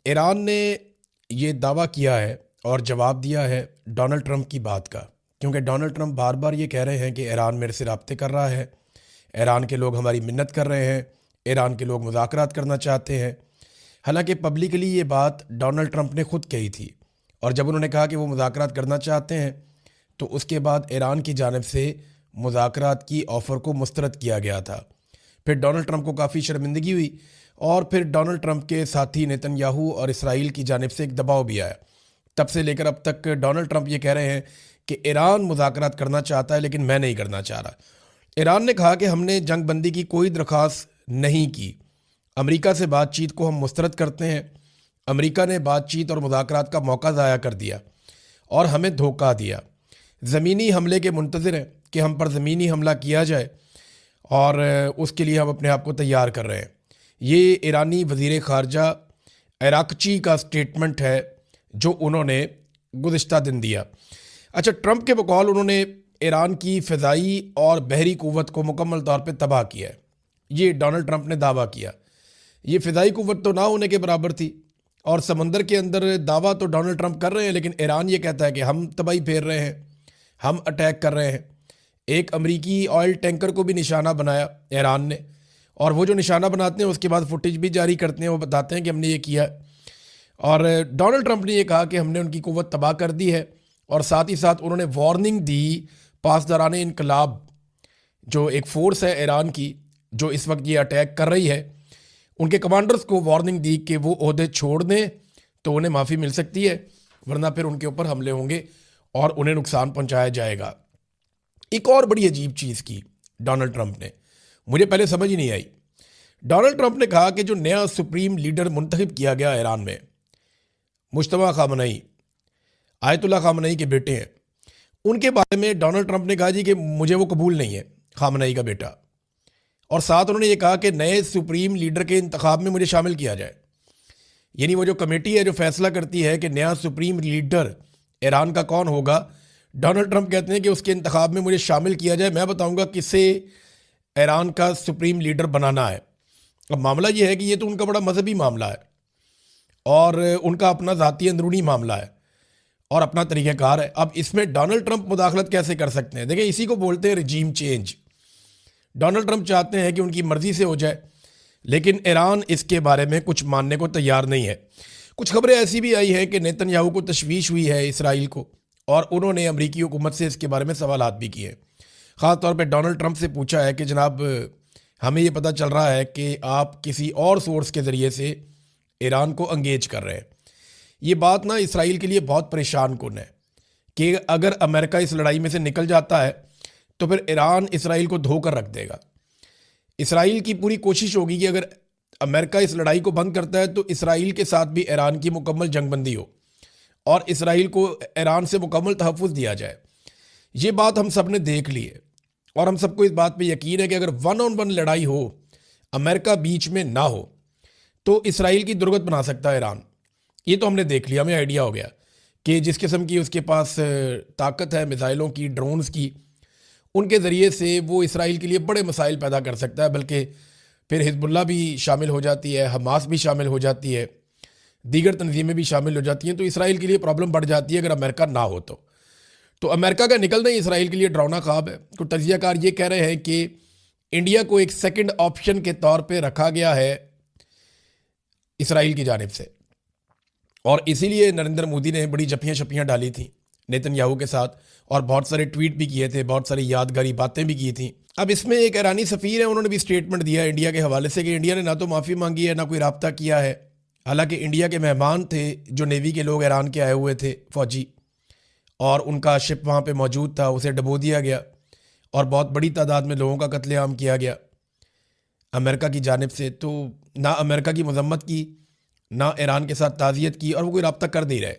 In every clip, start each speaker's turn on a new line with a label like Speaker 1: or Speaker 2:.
Speaker 1: Iran ने ये दावा किया है और जवाब दिया है डोनाल्ड ट्रंप की बात का, क्योंकि डोनाल्ड ट्रंप बार बार ये कह रहे हैं कि ईरान मेरे से राब्ते कर रहा है, ईरान के लोग हमारी मिन्नत कर रहे हैं, ईरान के लोग मुज़ाकरात करना चाहते हैं। हालांकि पब्लिकली ये बात डोनाल्ड ट्रंप ने खुद कही थी, और जब उन्होंने कहा कि वो मुज़ाकरात करना चाहते हैं तो उसके बाद ईरान की जानिब से मुज़ाकरात की ऑफ़र को मुस्तरद किया गया था। फिर डोनाल्ड ट्रंप को काफ़ी शर्मिंदगी हुई और फिर डोनाल्ड ट्रंप के साथी नेतन्याहू और इसराइल की जानिब से एक दबाव भी आया। तब से लेकर अब तक डोनाल्ड ट्रंप ये कह रहे हैं कि ईरान मुज़ाकरात करना चाहता है लेकिन मैं नहीं करना चाह रहा। ईरान ने कहा कि हमने जंग बंदी की कोई दरख्वास्त नहीं की, अमेरिका से बातचीत को हम मुस्तरद करते हैं। अमेरिका ने बातचीत और मुज़ाकरात का मौका ज़ाया कर दिया और हमें धोखा दिया। ज़मीनी हमले के मुंतज़िर हैं कि हम पर ज़मीनी हमला किया जाए और उसके लिए हम अपने आप को तैयार कर रहे हैं। ये ईरानी वज़ीर ख़ारजा अराक़ची का स्टेटमेंट है जो उन्होंने गुज़िश्ता दिन दिया। अच्छा, ट्रंप के बकौल उन्होंने ईरान की फ़िज़ाई और बहरी क़ुव्वत को मुकम्मल तौर पे तबाह किया है। ये डोनाल्ड ट्रंप ने दावा किया। ये फ़िज़ाई क़ुव्वत तो ना होने के बराबर थी, और समंदर के अंदर दावा तो डोनाल्ड ट्रंप कर रहे हैं, लेकिन ईरान ये कहता है कि हम तबाही फेर रहे हैं, हम अटैक कर रहे हैं। एक अमरीकी ऑयल टैंकर को भी निशाना बनाया ईरान ने, और वो जो निशाना बनाते हैं उसके बाद फुटेज भी जारी करते हैं, वो बताते हैं कि हमने ये किया। और डोनाल्ड ट्रंप ने ये कहा कि हमने उनकी क़ुव्वत तबाह कर दी है, और साथ ही साथ उन्होंने वार्निंग दी पासदारान इनकलाब, जो एक फ़ोर्स है ईरान की जो इस वक्त ये अटैक कर रही है, उनके कमांडर्स को वार्निंग दी कि वो ओहदे छोड़ दें तो उन्हें माफ़ी मिल सकती है, वरना फिर उनके ऊपर हमले होंगे और उन्हें नुकसान पहुंचाया जाएगा। एक और बड़ी अजीब चीज़ की डोनाल्ड ट्रंप ने, मुझे पहले समझ ही नहीं आई। डोनाल्ड ट्रंप ने कहा कि जो नया सुप्रीम लीडर मुंतखब किया गया ईरान में, मुश्तबा खामनई, आयतुल्ला खामनई के बेटे हैं, उनके बारे में डोनाल्ड ट्रंप ने कहा जी कि मुझे वो कबूल नहीं है, खामनई का बेटा। और साथ उन्होंने ये कहा कि नए सुप्रीम लीडर के इंतखाब में मुझे शामिल किया जाए। यानी वो जो कमेटी है जो फैसला करती है कि नया सुप्रीम लीडर ईरान का कौन होगा, डोनाल्ड ट्रंप कहते हैं कि उसके इंतखाब में मुझे शामिल किया जाए, मैं बताऊंगा किसे ईरान का सुप्रीम लीडर बनाना है। अब मामला ये है कि ये तो उनका बड़ा मजहबी मामला है और उनका अपना ज़ाती अंदरूनी मामला है और अपना तरीक़ाकार है। अब इसमें डोनाल्ड ट्रंप मुदाखलत कैसे कर सकते हैं? देखिए, इसी को बोलते हैं रिजीम चेंज। डोनाल्ड ट्रंप चाहते हैं कि उनकी मर्ज़ी से हो जाए, लेकिन ईरान इसके बारे में कुछ मानने को तैयार नहीं है। कुछ खबरें ऐसी भी आई हैं कि नेतन्याहू को तशवीश हुई है इसराइल को, और उन्होंने अमरीकी हुकूमत से इसके बारे में सवालात भी किए। ख़ास तौर पे डोनाल्ड ट्रंप से पूछा है कि जनाब, हमें ये पता चल रहा है कि आप किसी और सोर्स के ज़रिए से ईरान को अंगेज कर रहे हैं। ये बात ना इसराइल के लिए बहुत परेशान कुन है कि अगर अमेरिका इस लड़ाई में से निकल जाता है तो फिर ईरान इसराइल को धोकर रख देगा। इसराइल की पूरी कोशिश होगी कि अगर अमेरिका इस लड़ाई को बंद करता है तो इसराइल के साथ भी ईरान की मुकम्मल जंगबंदी हो और इसराइल को ईरान से मुकम्मल तहफ़्फ़ुज़ दिया जाए। ये बात हम सब ने देख ली है और हम सबको इस बात पे यकीन है कि अगर 1-on-1 लड़ाई हो, अमेरिका बीच में ना हो, तो इसराइल की दुर्गत बना सकता है ईरान। ये तो हमने देख लिया, हमें आइडिया हो गया कि जिस किस्म की उसके पास ताकत है मिसाइलों की, ड्रोन्स की, उनके ज़रिए से वो इसराइल के लिए बड़े मसाइल पैदा कर सकता है। बल्कि फिर हिजबुल्लाह भी शामिल हो जाती है, हमास भी शामिल हो जाती है, दीगर तंजीमें भी शामिल हो जाती हैं, तो इसराइल के लिए प्रॉब्लम बढ़ जाती है अगर अमेरिका ना हो तो अमेरिका का निकलना ही इसराइल के लिए डरावना ख्वाब है। कुछ तजियाकार ये कह रहे हैं कि इंडिया को एक सेकंड ऑप्शन के तौर पे रखा गया है इसराइल की जानिब से, और इसीलिए नरेंद्र मोदी ने बड़ी जपियाँ शपियाँ डाली थी नेतन्याहू के साथ और बहुत सारे ट्वीट भी किए थे, बहुत सारी यादगारी बातें भी की थी। अब इसमें एक ईरानी सफ़ीर है, उन्होंने भी स्टेटमेंट दिया इंडिया के हवाले से कि इंडिया ने ना तो माफ़ी मांगी है, ना कोई रब्ता किया है। हालांकि इंडिया के मेहमान थे जो नेवी के लोग ईरान के आए हुए थे फ़ौजी, और उनका शिप वहाँ पे मौजूद था, उसे डबो दिया गया और बहुत बड़ी तादाद में लोगों का कत्लेआम किया गया अमेरिका की जानिब से। तो ना अमेरिका की मजम्मत की, ना ईरान के साथ ताज़ियत की, और वो कोई रब्ता कर नहीं रहे।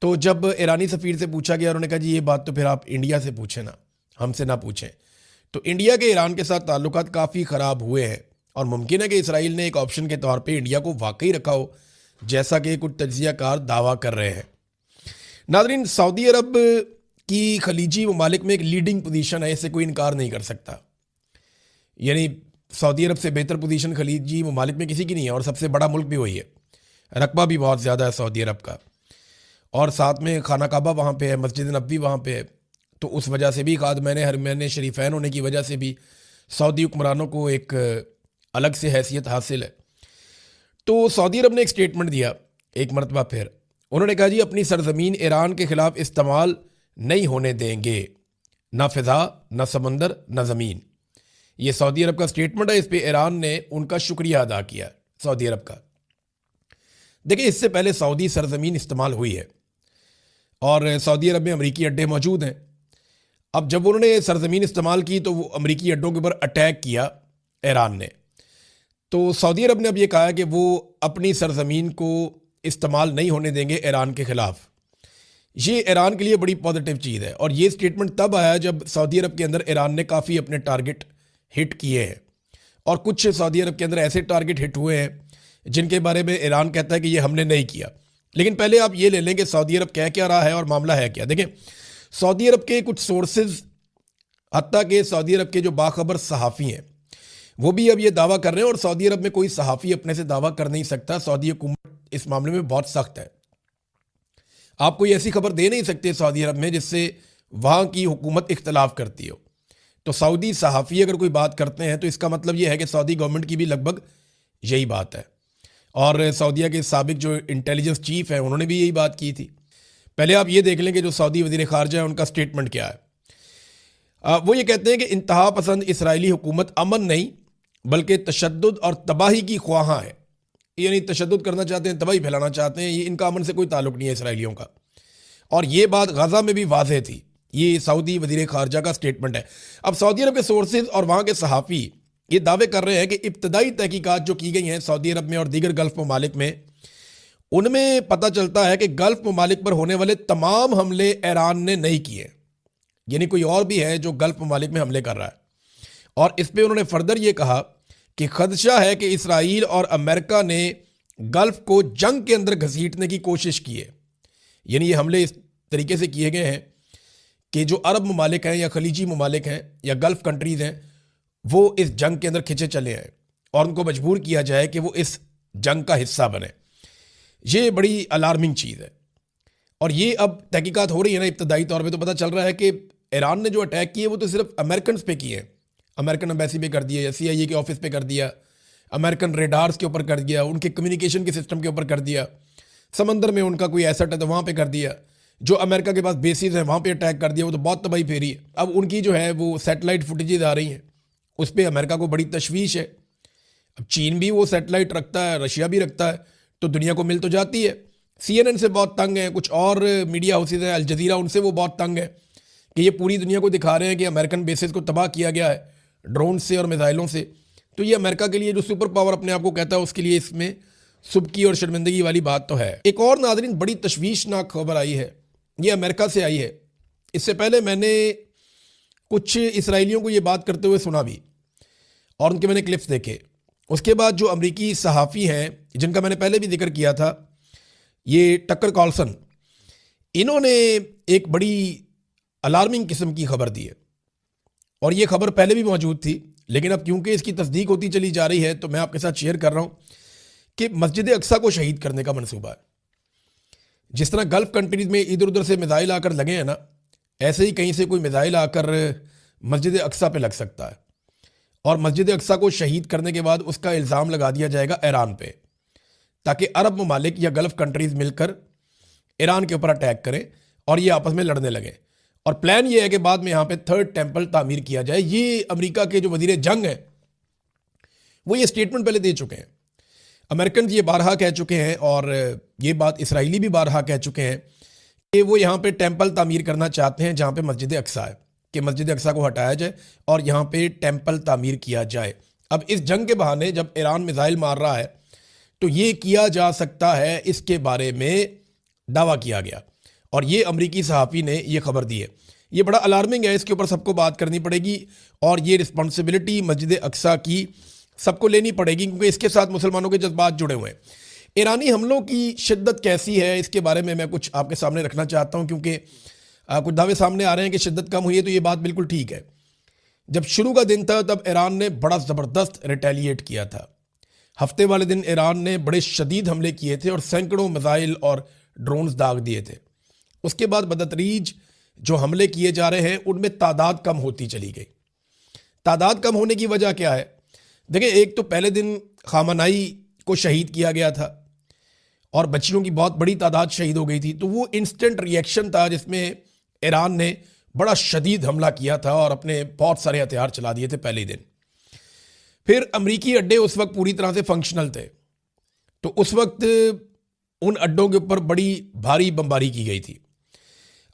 Speaker 1: तो जब ईरानी सफ़ीर से पूछा गया, उन्होंने कहा जी ये बात तो फिर आप इंडिया से पूछें ना, हमसे ना पूछें। तो इंडिया के ईरान के साथ ताल्लुकात काफ़ी ख़राब हुए हैं और मुमकिन है कि इसराइल ने एक ऑप्शन के तौर पे इंडिया को वाकई रखा हो, जैसा कि कुछ तज्ज़ियाकार दावा कर रहे हैं। नाज़रीन, सऊदी अरब की खलीजी ममालिक में एक लीडिंग पोजीशन है, इससे कोई इनकार नहीं कर सकता। यानी सऊदी अरब से बेहतर पोजीशन खलीजी ममालिक में किसी की नहीं है, और सबसे बड़ा मुल्क भी वही है। रकबा भी बहुत ज़्यादा है सऊदी अरब का, और साथ में खाना काबा वहाँ पे है, मस्जिद नबवी वहाँ पे है। तो उस वजह से भी खाद मैंने हर महीने शरीफैन होने की वजह से भी सऊदी हुक्मरानों को एक अलग से हैसियत हासिल है। तो सऊदी अरब ने एक स्टेटमेंट दिया एक मरतबा फिर। उन्होंने कहा जी अपनी सरजमीन ईरान के ख़िलाफ़ इस्तेमाल नहीं होने देंगे, ना फ़िज़ा, ना समंदर, ना ज़मीन। ये सऊदी अरब का स्टेटमेंट है। इस पर ईरान ने उनका शुक्रिया अदा किया सऊदी अरब का। देखिए, इससे पहले सऊदी सरजमीन इस्तेमाल हुई है और सऊदी अरब में अमरीकी अड्डे मौजूद हैं। अब जब उन्होंने सरजमीन इस्तेमाल की तो वो अमरीकी अड्डों के ऊपर अटैक किया ईरान ने। तो सऊदी अरब ने अब ये कहा है कि वो अपनी सरजमीन को इस्तेमाल नहीं होने देंगे ईरान के ख़िलाफ़। ये ईरान के लिए बड़ी पॉजिटिव चीज़ है। और ये स्टेटमेंट तब आया जब सऊदी अरब के अंदर ईरान ने काफ़ी अपने टारगेट हिट किए हैं, और कुछ सऊदी अरब के अंदर ऐसे टारगेट हिट हुए हैं जिनके बारे में ईरान कहता है कि ये हमने नहीं किया। लेकिन पहले आप ये ले लें कि सऊदी अरब कह क्या रहा है और मामला है क्या। देखें, सऊदी अरब के कुछ सोर्सेज, हत्ता कि सऊदी अरब के जो बाखबर सहाफ़ी हैं, वो भी अब ये दावा कर रहे हैं, और सऊदी अरब में कोई सहाफ़ी अपने से दावा कर नहीं सकता। सऊदी हुकूमत इस मामले में बहुत सख्त है। आप कोई ऐसी खबर दे नहीं सकते सऊदी अरब में जिससे वहाँ की हुकूमत इख्तलाफ करती हो। तो सऊदी सहाफ़ी अगर कोई बात करते हैं तो इसका मतलब ये है कि सऊदी गवर्नमेंट की भी लगभग यही बात है। और सऊदीया के साबिक जो इंटेलिजेंस चीफ है उन्होंने भी यही बात की थी। पहले आप ये देख लें कि जो सऊदी वज़ीर ख़ारजा है उनका स्टेटमेंट क्या है। वो ये कहते हैं कि इंतहा पसंद इसराइली हुकूमत अमन नहीं बल्कि तशद्दुद और तबाही की ख्वाहां है। यानी तशद्दुद करना चाहते हैं, तबाही फैलाना चाहते हैं। ये इनका अमन से कोई ताल्लुक नहीं है इसराइलियों का। और ये बात गजा में भी वाज़ेह थी। ये सऊदी वज़ीर ख़ारजा का स्टेटमेंट है। अब सऊदी अरब के सोर्सेज और वहाँ के सहाफ़ी ये दावे कर रहे हैं कि इब्तदाई तहकीकात जो की गई हैं सऊदी अरब में और दीगर गल्फ़ ममालिक में, उनमें पता चलता है कि गल्फ़ ममालिक पर होने वाले तमाम हमले ईरान ने नहीं किए। यानी कोई और भी है जो गल्फ़ ममालिक में हमले कर रहा है। और इस पर उन्होंने फर्दर ये कहा कि खदशा है कि इसराइल और अमेरिका ने गल्फ़ को जंग के अंदर घसीटने की कोशिश की है। यानी ये हमले इस तरीके से किए गए हैं कि जो अरब ममालिक हैं या खलीजी ममालिक हैं या गल्फ़ कंट्रीज़ हैं, वो इस जंग के अंदर खिंचे चले आए और उनको मजबूर किया जाए कि वो इस जंग का हिस्सा बने। ये बड़ी अलार्मिंग चीज़ है। और ये अब तहकीकात हो रही है ना, इब्तदाई तौर पे तो पता चल रहा है कि ईरान ने जो अटैक किए वो तो सिर्फ अमेरिकन पे किए हैं। अमेरिकन एम्बेसी पे कर दिया, CIA के ऑफिस पे कर दिया, अमेरिकन रेडार्स के ऊपर कर दिया, उनके कम्युनिकेशन के सिस्टम के ऊपर कर दिया, समंदर में उनका कोई एसेट है तो वहाँ पे कर दिया, जो अमेरिका के पास बेसिस है वहाँ पे अटैक कर दिया। वो तो बहुत तबाही फेरी है। अब उनकी जो है वो सैटेलाइट फुटेजेज आ रही हैं, उस पर अमेरिका को बड़ी तशवीश है। अब चीन भी वो सैटेलाइट रखता है, रशिया भी रखता है, तो दुनिया को मिल तो जाती है। CNN से बहुत तंग है, कुछ और मीडिया हाउसेज हैं, अल जज़ीरा, उनसे वो बहुत तंग है कि ये पूरी दुनिया को दिखा रहे हैं कि अमेरिकन बेसिस को तबाह किया गया है ड्रोन से और मिसाइलों से। तो ये अमेरिका के लिए जो सुपर पावर अपने आप को कहता है उसके लिए इसमें सुबकी और शर्मिंदगी वाली बात तो है। एक और नाज़रीन बड़ी तशवीशनाक खबर आई है, ये अमेरिका से आई है। इससे पहले मैंने कुछ इसराइलियों को ये बात करते हुए सुना भी और उनके मैंने क्लिप्स देखे। उसके बाद जो अमरीकी सहाफ़ी हैं जिनका मैंने पहले भी जिक्र किया था, ये टकर कार्लसन, इन्होंने एक बड़ी अलार्मिंग किस्म की खबर दी है। और ये खबर पहले भी मौजूद थी, लेकिन अब क्योंकि इसकी तस्दीक होती चली जा रही है तो मैं आपके साथ शेयर कर रहा हूँ कि मस्जिद अक्सा को शहीद करने का मनसूबा है। जिस तरह गल्फ़ कंट्रीज़ में इधर उधर से मिसाइल आकर लगे हैं ना, ऐसे ही कहीं से कोई मिसाइल आकर मस्जिद अक्सा पे लग सकता है और मस्जिद अक्सा को शहीद करने के बाद उसका इल्ज़ाम लगा दिया जाएगा ईरान पे, ताकि अरब ममालिक या गल्फ़ कंट्रीज़ मिलकर ईरान के ऊपर अटैक करें और ये आपस में लड़ने लगे। और प्लान ये है कि बाद में यहाँ पे थर्ड टेम्पल तामीर किया जाए। ये अमेरिका के जो वज़ीर जंग हैं वो ये स्टेटमेंट पहले दे चुके हैं। अमेरिकन ये बारहा कह चुके हैं और ये बात इसराइली भी बारहा कह चुके हैं कि वो यहाँ पे टेम्पल तामीर करना चाहते हैं जहाँ पे मस्जिद अक्सा है, कि मस्जिद अक्सा को हटाया जाए और यहाँ पे टेम्पल तामीर किया जाए। अब इस जंग के बहाने जब ईरान मिसाइल मार रहा है तो ये किया जा सकता है, इसके बारे में दावा किया गया और ये अमरीकी सहाफ़ी ने ये खबर दी है। ये बड़ा अलार्मिंग है, इसके ऊपर सबको बात करनी पड़ेगी और ये रिस्पॉन्सिबिलिटी मस्जिद अक्सा की सबको लेनी पड़ेगी, क्योंकि इसके साथ मुसलमानों के जज्बात जुड़े हुए हैं। ईरानी हमलों की शिद्दत कैसी है इसके बारे में मैं कुछ आपके सामने रखना चाहता हूँ, क्योंकि कुछ दावे सामने आ रहे हैं कि शिद्दत कम हुई है, तो ये बात बिल्कुल ठीक है। जब शुरू का दिन था तब ईरान ने बड़ा ज़बरदस्त रिटेलिएट किया था। हफ्ते वाले दिन ईरान ने बड़े शदीद हमले किए थे और सैकड़ों मिसाइल और ड्रोन्स दाग दिए थे। उसके बाद बदतरीज जो हमले किए जा रहे हैं उनमें तादाद कम होती चली गई। तादाद कम होने की वजह क्या है? देखिए, एक तो पहले दिन खामनाई को शहीद किया गया था और बच्चियों की बहुत बड़ी तादाद शहीद हो गई थी, तो वो इंस्टेंट रिएक्शन था जिसमें ईरान ने बड़ा शदीद हमला किया था और अपने बहुत सारे हथियार चला दिए थे पहले दिन। फिर अमरीकी अड्डे उस वक्त पूरी तरह से फंक्शनल थे, तो उस वक्त उन अड्डों के ऊपर बड़ी भारी बमबारी की गई थी।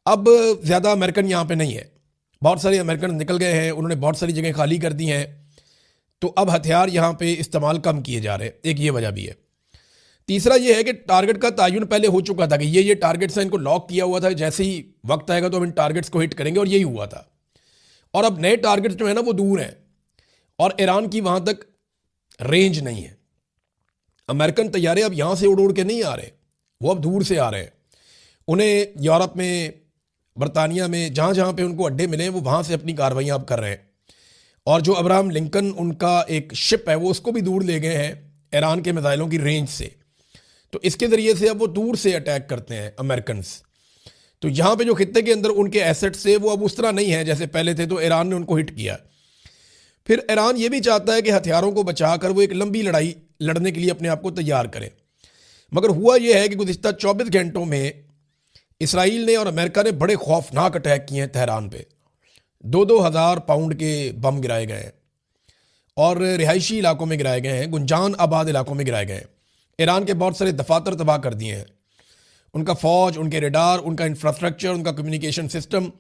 Speaker 1: अब ज़्यादा अमेरिकन यहाँ पे नहीं है, बहुत सारे अमेरिकन निकल गए हैं, उन्होंने बहुत सारी जगह खाली कर दी हैं, तो अब हथियार यहाँ पे इस्तेमाल कम किए जा रहे हैं। एक ये वजह भी है। तीसरा ये है कि टारगेट का तयन पहले हो चुका था कि ये टारगेट्स हैं, इनको लॉक किया हुआ था, जैसे ही वक्त आएगा तो हम इन टारगेट्स को हिट करेंगे, और यही हुआ था। और अब नए टारगेट्स जो है ना वो दूर हैं और ईरान की वहाँ तक रेंज नहीं है। अमेरिकन तैयारे अब यहाँ से उड़ उड़ के नहीं आ रहे, वो अब दूर से आ रहे हैं। उन्हें यूरोप में, बरतानिया में, जहाँ जहाँ पे उनको अड्डे मिले वो वहाँ से अपनी कार्रवाइयाँ अब कर रहे हैं। और जो अब्राहम लिंकन उनका एक शिप है वो उसको भी दूर ले गए हैं ईरान के मिसाइलों की रेंज से, तो इसके ज़रिए से अब वो दूर से अटैक करते हैं अमेरिकन। तो यहाँ पे जो खित्ते के अंदर उनके एसेट्स थे वो अब उस तरह नहीं है जैसे पहले थे, तो ईरान ने उनको हिट किया। फिर ईरान ये भी चाहता है कि हथियारों को बचाकर वो एक लंबी लड़ाई लड़ने के लिए अपने आप को तैयार करे। मगर हुआ यह है कि गुज़िश्ता 24 घंटों में इसराइल ने और अमेरिका ने बड़े खौफनाक अटैक किए हैं तेहरान पे। 2-2 हज़ार पाउंड के बम गिराए गए हैं और रिहायशी इलाकों में गिराए गए हैं, गुंजान आबाद इलाकों में गिराए गए हैं। ईरान के बहुत सारे दफातर तबाह कर दिए हैं, उनका फ़ौज, उनके रेडार, उनका इंफ्रास्ट्रक्चर, उनका कम्युनिकेशन सिस्टम।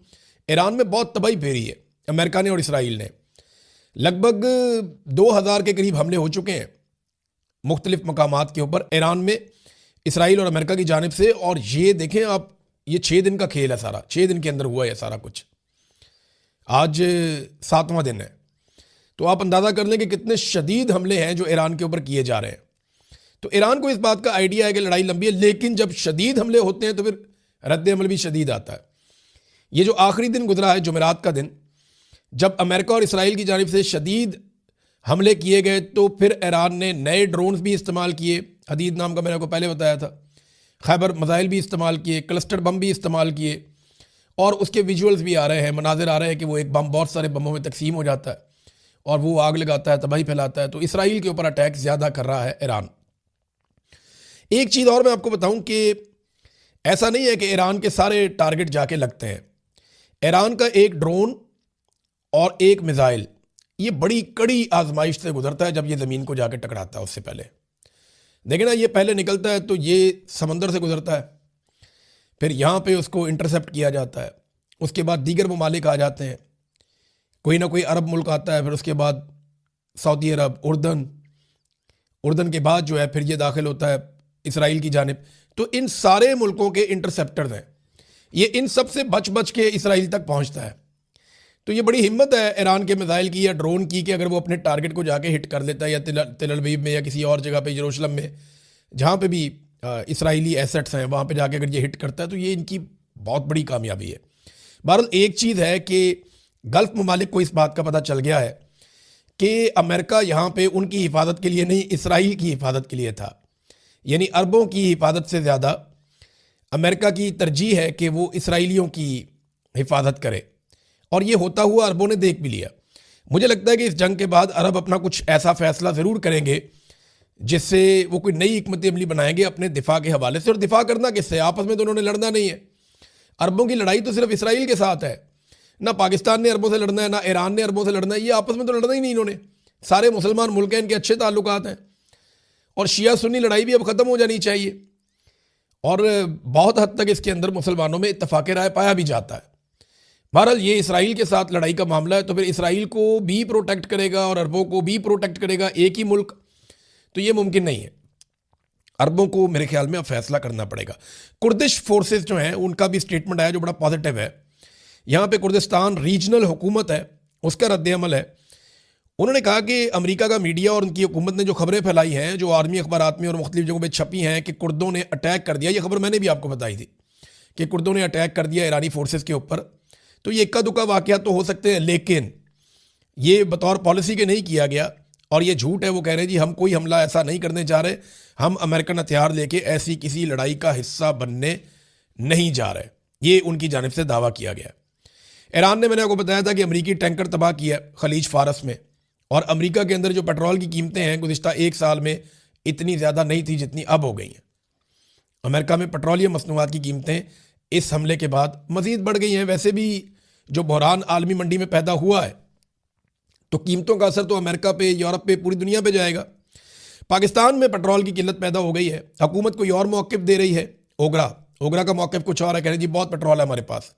Speaker 1: ईरान में बहुत तबाही फेरी है अमेरिका ने और इसराइल ने। लगभग 2000 के करीब हमले हो चुके हैं मुख्तलिफ मकामात के ऊपर ईरान में, इसराइल और अमेरिका की जानिब से। और ये देखें आप, ये 6 दिन का खेल है सारा, 6 दिन के अंदर हुआ है सारा कुछ। आज 7वां दिन है, तो आप अंदाज़ा कर लें कि कितने शदीद हमले हैं जो ईरान के ऊपर किए जा रहे हैं। तो ईरान को इस बात का आइडिया है कि लड़ाई लंबी है, लेकिन जब शदीद हमले होते हैं तो फिर रद्द अमल भी शदीद आता है। ये जो आखिरी दिन गुजरा है, जुमेरात का दिन, जब अमेरिका और इसराइल की जानिब से शदीद हमले किए गए, तो फिर ईरान ने नए ड्रोन्स भी इस्तेमाल किए, हदीद नाम का मैंने आपको पहले बताया था, खैबर मिसाइल भी इस्तेमाल किए, क्लस्टर बम भी इस्तेमाल किए, और उसके विजुअल्स भी आ रहे हैं, मनाजिर आ रहे हैं कि वो एक बम बहुत सारे बमों में तकसीम हो जाता है और वो आग लगाता है, तबाही फैलाता है। तो इसराइल के ऊपर अटैक ज़्यादा कर रहा है ईरान। एक चीज़ और मैं आपको बताऊं कि ऐसा नहीं है कि ईरान के सारे टारगेट जाके लगते हैं। ईरान का एक ड्रोन और एक मिसाइल ये बड़ी कड़ी आजमाइश से गुजरता है जब ये ज़मीन को जाके टकराता है। उससे पहले देखिए ना, ये पहले निकलता है तो ये समंदर से गुजरता है, फिर यहाँ पे उसको इंटरसेप्ट किया जाता है, उसके बाद दीगर ममालिक आ जाते हैं, कोई ना कोई अरब मुल्क आता है, फिर उसके बाद सऊदी अरब, उर्दन के बाद जो है फिर ये दाखिल होता है इसराइल की जानिब। तो इन सारे मुल्कों के इंटरसेप्टर्स हैं, ये इन सब से बच बच के इसराइल तक पहुंचता है। तो ये बड़ी हिम्मत है ईरान के मिसाइल की या ड्रोन की कि अगर वो अपने टारगेट को जाके हिट कर लेता है, या तेल अवीव में या किसी और जगह पे, यरूशलेम में, जहाँ पे भी इसराइली एसेट्स हैं, वहाँ पे जाके अगर ये हिट करता है तो ये इनकी बहुत बड़ी कामयाबी है। बहरहाल एक चीज़ है कि गल्फ ममालिक को इस बात का पता चल गया है कि अमेरिका यहाँ पे उनकी हिफाजत के लिए नहीं, इसराइल की हिफाजत के लिए था। यानी अरबों की हिफाजत से ज़्यादा अमेरिका की तरजीह है कि वो इसराइलियों की हिफाजत करे, और ये होता हुआ अरबों ने देख भी लिया। मुझे लगता है कि इस जंग के बाद अरब अपना कुछ ऐसा फैसला ज़रूर करेंगे जिससे वो कोई नई हिकमत अमली बनाएंगे अपने दिफा के हवाले से। और दिफा करना किससे? आपस में तो उन्होंने लड़ना नहीं है। अरबों की लड़ाई तो सिर्फ इसराइल के साथ है, ना पाकिस्तान ने अरबों से लड़ना है, ना ईरान ने अरबों से लड़ना है। ये आपस में तो लड़ना ही नहीं इन्होंने। सारे मुसलमान मुल्क हैं, इनके अच्छे ताल्लुकात हैं, और शिया सुन्नी लड़ाई भी अब ख़त्म हो जानी चाहिए। और बहुत हद तक इसके अंदर मुसलमानों में इत्तफाक़ राय पाया भी जाता है। बहरहाल ये इसराइल के साथ लड़ाई का मामला है, तो फिर इसराइल को भी प्रोटेक्ट करेगा और अरबों को भी प्रोटेक्ट करेगा एक ही मुल्क, तो ये मुमकिन नहीं है। अरबों को मेरे ख्याल में अब फैसला करना पड़ेगा। कुर्दिश फोर्सेस जो हैं उनका भी स्टेटमेंट आया जो बड़ा पॉजिटिव है। यहाँ पे कुर्दिस्तान रीजनल हुकूमत है, उसका रद्द अमल है। उन्होंने कहा कि अमेरिका का मीडिया और उनकी हुकूमत ने जो खबरें फैलाई हैं, जो आर्मी अखबारात में और मुख्तलिफ जगहों पर छपी हैं कि कुर्दों ने अटैक कर दिया, ये खबर मैंने भी आपको बताई थी कि कुर्दों ने अटैक कर दिया ईरानी फोर्सेस के ऊपर, तो ये इक्का दुक्का वाक़या तो हो सकते हैं, लेकिन ये बतौर पॉलिसी के नहीं किया गया। और ये झूठ है। वो कह रहे हैं जी हम कोई हमला ऐसा नहीं करने जा रहे, हम अमेरिकन हथियार लेके ऐसी किसी लड़ाई का हिस्सा बनने नहीं जा रहे। ये उनकी जानिब से दावा किया गया। ईरान ने, मैंने आपको बताया था कि अमेरिकी टैंकर तबाह किया खलीज फारस में, और अमेरिका के अंदर जो पेट्रोल की कीमतें हैं गुज़िश्ता एक साल में इतनी ज़्यादा नहीं थी जितनी अब हो गई हैं। अमेरिका में पेट्रोलियम मसनूआत की कीमतें इस हमले के बाद मज़ीद बढ़ गई हैं। वैसे भी जो बहरान आलमी मंडी में पैदा हुआ है तो कीमतों का असर तो अमेरिका पे, यूरोप पे, पूरी दुनिया पे जाएगा। पाकिस्तान में पेट्रोल की किल्लत पैदा हो गई है, हुकूमत कोई और मौक़िफ़ दे रही है। ओगरा का मौक़िफ़ कुछ और है, कह रहे जी बहुत पेट्रोल है हमारे पास,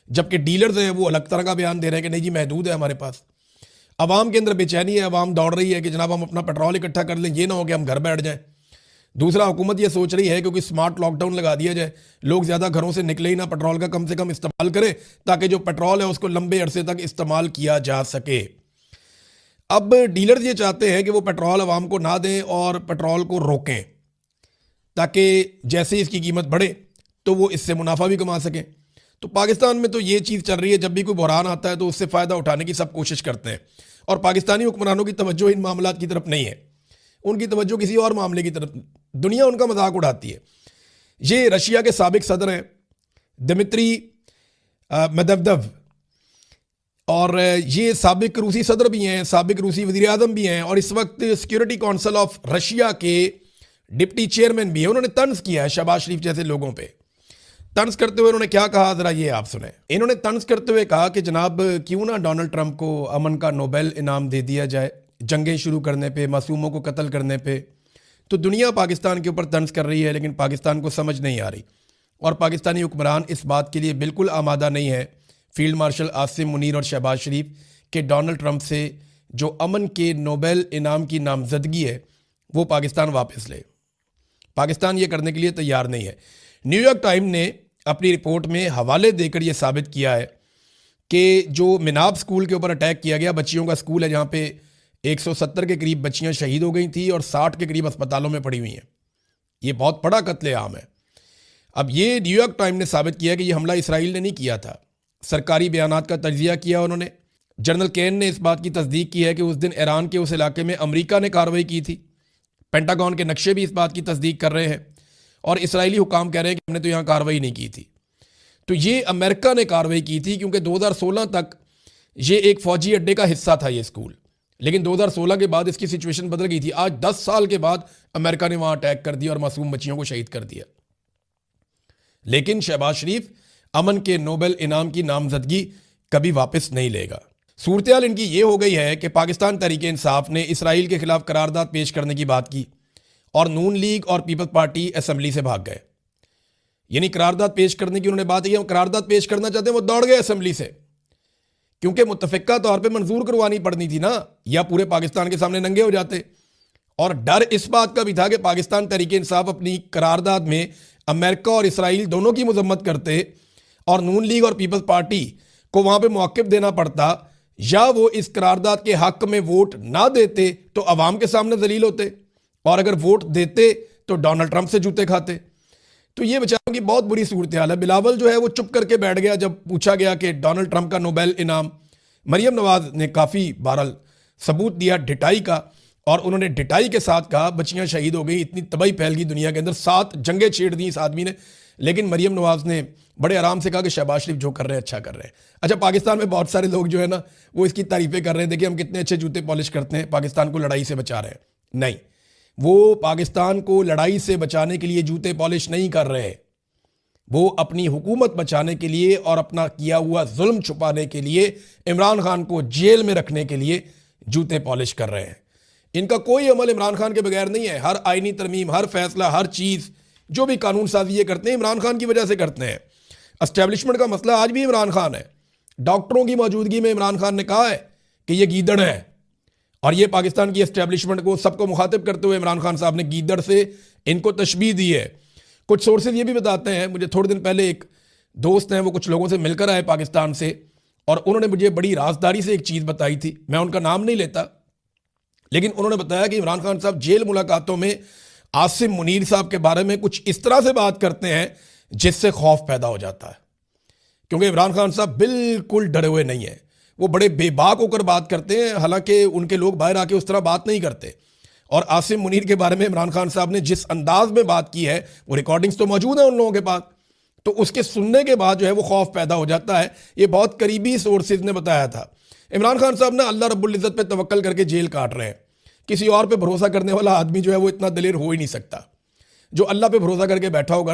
Speaker 1: जबकि डीलर्स हैं वो अलग तरह का बयान दे रहे हैं कि नहीं जी महदूद है हमारे पास। अवाम के अंदर बेचैनी है, अवाम दौड़ रही है कि जनाब हम अपना पेट्रोल इकट्ठा कर लें, ये ना हो कि हम घर बैठ जाएं। दूसरा, हुकूमत ये सोच रही है क्योंकि स्मार्ट लॉकडाउन लगा दिया जाए, लोग ज़्यादा घरों से निकले ही ना, पेट्रोल का कम से कम इस्तेमाल करें ताकि जो पेट्रोल है उसको लंबे अरसे तक इस्तेमाल किया जा सके। अब डीलर्स ये चाहते हैं कि वो पेट्रोल अवाम को ना दें और पेट्रोल को रोकें, ताकि जैसे इसकी कीमत बढ़े तो वो इससे मुनाफा भी कमा सकें। तो पाकिस्तान में तो ये चीज़ चल रही है, जब भी कोई बहरान आता है तो उससे फ़ायदा उठाने की सब कोशिश करते हैं, और पाकिस्तानी हुक्मरानों की तवज्जो इन मामलात की तरफ नहीं है, उनकी तवज्जो किसी और मामले की तरफ, दुनिया उनका मजाक उड़ाती है। ये रशिया के साबिक सदर हैं दिमित्री मेदवेदेव, और ये साबिक रूसी सदर भी हैं, साबिक रूसी वज़ीर आज़म भी हैं, और इस वक्त सिक्योरिटी काउंसिल ऑफ रशिया के डिप्टी चेयरमैन भी हैं। उन्होंने तंज किया है शहबाज शरीफ जैसे लोगों पे। तंज करते हुए उन्होंने क्या कहा, ज़रा ये आप सुने। इन्होंने तंज करते हुए कहा कि जनाब क्यों ना डोनाल्ड ट्रंप को अमन का नोबेल इनाम दे दिया जाए, जंगें शुरू करने पे, मासूमों को कत्ल करने पे। तो दुनिया पाकिस्तान के ऊपर तंज कर रही है, लेकिन पाकिस्तान को समझ नहीं आ रही, और पाकिस्तानी हुक्मरान इस बात के लिए बिल्कुल आमादा नहीं है, फील्ड मार्शल आसिम मुनीर और शहबाज शरीफ, के डोनाल्ड ट्रंप से जो अमन के नोबेल इनाम की नामजदगी है वो पाकिस्तान वापस ले। पाकिस्तान ये करने के लिए तैयार नहीं है। न्यूयॉर्क टाइम ने अपनी रिपोर्ट में हवाले देकर यह साबित किया है कि जो मिनाब स्कूल के ऊपर अटैक किया गया, बच्चियों का स्कूल है जहाँ पे 170 के करीब बच्चियां शहीद हो गई थी और 60 के करीब अस्पतालों में पड़ी हुई हैं। ये बहुत बड़ा कत्लेआम है। अब ये न्यूयॉर्क टाइम ने साबित किया कि ये हमला इसराइल ने नहीं किया था। सरकारी बयानात का तज्जिया किया उन्होंने। जनरल केन ने इस बात की तस्दीक की है कि उस दिन ईरान के उस इलाके में अमेरिका ने कार्रवाई की थी। पेंटागन के नक्शे भी इस बात की तस्दीक कर रहे हैं, और इसराइली हुकाम कह रहे हैं कि हमने तो यहाँ कार्रवाई नहीं की थी। तो ये अमेरिका ने कार्रवाई की थी, क्योंकि 2016 तक ये एक फौजी अड्डे का हिस्सा था ये स्कूल, लेकिन 2016 के बाद इसकी सिचुएशन बदल गई थी। आज 10 साल के बाद अमेरिका ने वहाँ अटैक कर दिया और मासूम बच्चियों को शहीद कर दिया। लेकिन शहबाज शरीफ अमन के नोबेल इनाम की नामजदगी कभी वापस नहीं लेगा। सूरत-ए-हाल इनकी ये हो गई है कि पाकिस्तान तहरीक-ए-इंसाफ ने इसराइल के खिलाफ करारदाद पेश करने की बात की, और नून लीग और पीपल्स पार्टी असेंबली से भाग गए। यानी करारदाद पेश करने की उन्होंने बात की, करारदाद पेश करना चाहते हैं, वो दौड़ गए असेंबली से, क्योंकि मुत्तफ़िका तौर पे मंजूर करवानी पड़नी थी ना, या पूरे पाकिस्तान के सामने नंगे हो जाते। और डर इस बात का भी था कि पाकिस्तान तहरीक-ए-इंसाफ अपनी करारदाद में अमेरिका और इसराइल दोनों की मजम्मत करते, और नून लीग और पीपल्स पार्टी को वहां पे मौक़िफ़ देना पड़ता, या वो इस करारदाद के हक में वोट ना देते तो अवाम के सामने जलील होते, और अगर वोट देते तो डोनाल्ड ट्रंप से जूते खाते। तो ये बेचारों की बहुत बुरी सूरत हाल है। बिलावल जो है वो चुप करके बैठ गया जब पूछा गया कि डोनाल्ड ट्रंप का नोबेल इनाम। मरियम नवाज ने काफ़ी बहरहाल सबूत दिया ढिठाई का, और उन्होंने ढिठाई के साथ कहा बच्चियां शहीद हो गई, इतनी तबाही फैल गई दुनिया के अंदर, 7 जंगें छेड़ दी इस आदमी ने। लेकिन मरियम नवाज ने बड़े आराम से कहा कि शहबाज शरीफ जो कर रहे हैं अच्छा कर रहे हैं। अच्छा, पाकिस्तान में बहुत सारे लोग जो है ना वो इसकी तारीफें कर रहे हैं, देखिए हम कितने अच्छे जूते पॉलिश करते हैं, पाकिस्तान को लड़ाई से बचा रहे हैं। नहीं, वो पाकिस्तान को लड़ाई से बचाने के लिए जूते पॉलिश नहीं कर रहे, वो अपनी हुकूमत बचाने के लिए और अपना किया हुआ जुल्म छुपाने के लिए, इमरान खान को जेल में रखने के लिए जूते पॉलिश कर रहे हैं। इनका कोई अमल इमरान खान के बगैर नहीं है। हर आईनी तरमीम, हर फैसला, हर चीज़, जो भी कानून साजी ये करते हैं इमरान खान की वजह से करते हैं। एस्टेब्लिशमेंट का मसला आज भी इमरान खान है। डॉक्टरों की मौजूदगी में इमरान खान ने कहा है कि ये गीदड़ है, और ये पाकिस्तान की एस्टेब्लिशमेंट को, सबको मुखातिब करते हुए इमरान खान साहब ने गीदड़ से इनको तशबीह दी है। कुछ सोर्सेज ये भी बताते हैं, मुझे थोड़े दिन पहले एक दोस्त हैं वो कुछ लोगों से मिलकर आए पाकिस्तान से, और उन्होंने मुझे बड़ी राजदारी से एक चीज़ बताई थी। मैं उनका नाम नहीं लेता, लेकिन उन्होंने बताया कि इमरान खान साहब जेल मुलाकातों में आसिम मुनीर साहब के बारे में कुछ इस तरह से बात करते हैं जिससे खौफ पैदा हो जाता है, क्योंकि इमरान खान साहब बिल्कुल डरे हुए नहीं है। वो बड़े बेबाक होकर बात करते हैं, हालांकि उनके लोग बाहर आके उस तरह बात नहीं करते। और आसिम मुनीर के बारे में इमरान खान साहब ने जिस अंदाज में बात की है, वो रिकॉर्डिंग्स तो मौजूद है उन लोगों के पास, तो उसके सुनने के बाद जो है वो खौफ पैदा हो जाता है। ये बहुत करीबी सोर्सेज ने बताया था। इमरान खान साहब ना अल्लाह रब्बुल इज़्ज़त पे तवक्कल करके जेल काट रहे हैं। किसी और पे भरोसा करने वाला आदमी जो है वो इतना दलेर हो ही नहीं सकता। जो अल्लाह पे भरोसा करके बैठा होगा ना,